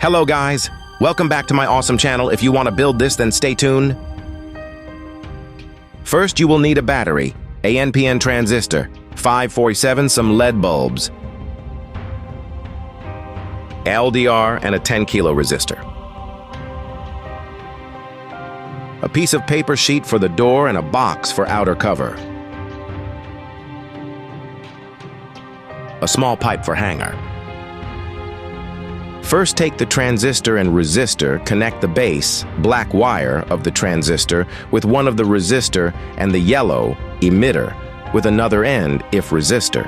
Hello guys, welcome back to my awesome channel. If you want to build this, then stay tuned. First, you will need a battery, a NPN transistor, 547, some LED bulbs, LDR, and a 10 kilo resistor. A piece of paper sheet for the door and a box for outer cover. A small pipe for hanger. First, take the transistor and resistor, connect the base, black wire of the transistor with one of the resistor and the yellow emitter with another end if resistor.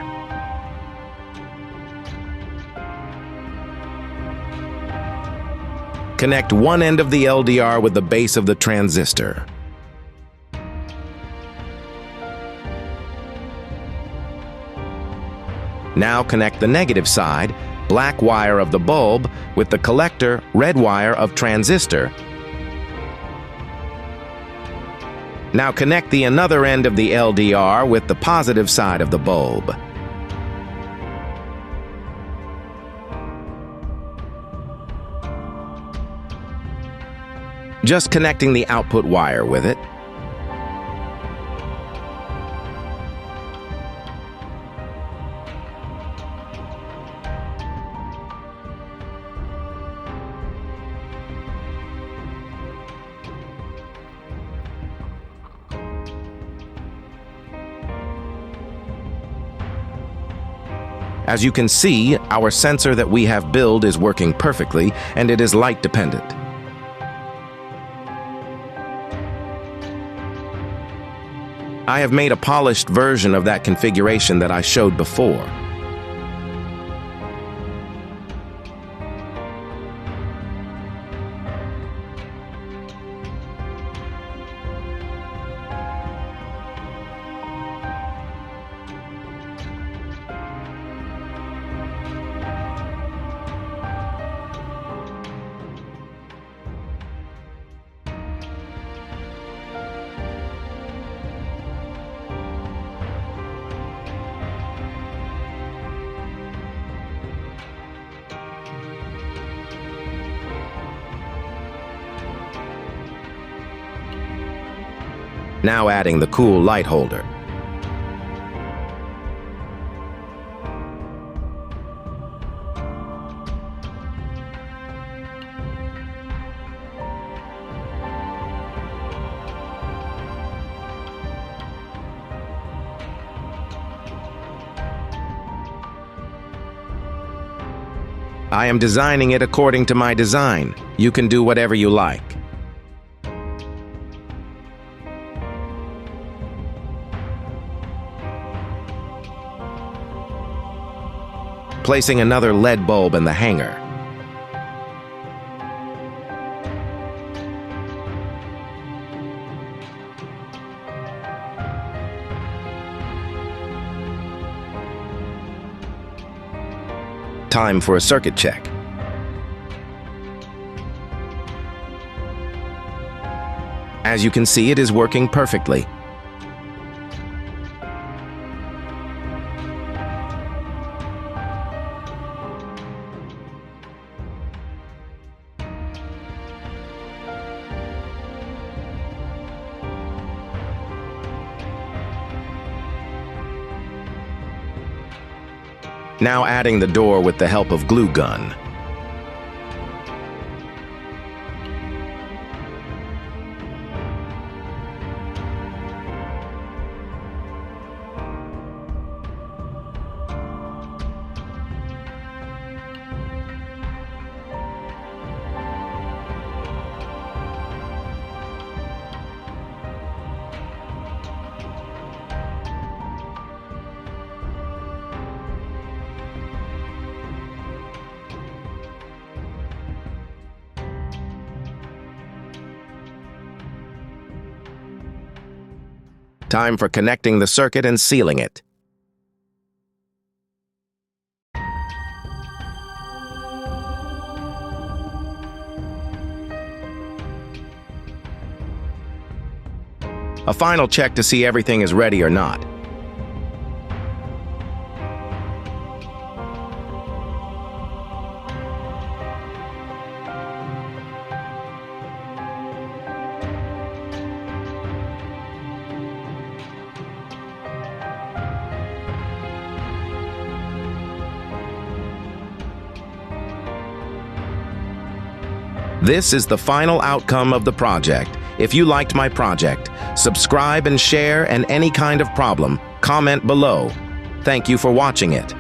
Connect one end of the LDR with the base of the transistor. Now connect the negative side, black wire of the bulb, with the collector, red wire of transistor. Now connect the another end of the LDR with the positive side of the bulb. Just connecting the output wire with it. As you can see, our sensor that we have built is working perfectly, and it is light dependent. I have made a polished version of that configuration that I showed before. Now adding the cool light holder. I am designing it according to my design. You can do whatever you like. Placing another LED bulb in the hanger. Time for a circuit check. As you can see, it is working perfectly. Now adding the door with the help of glue gun. Time for connecting the circuit and sealing it. A final check to see everything is ready or not. This is the final outcome of the project. If you liked my project, subscribe and share, and any kind of problem, comment below. Thank you for watching it.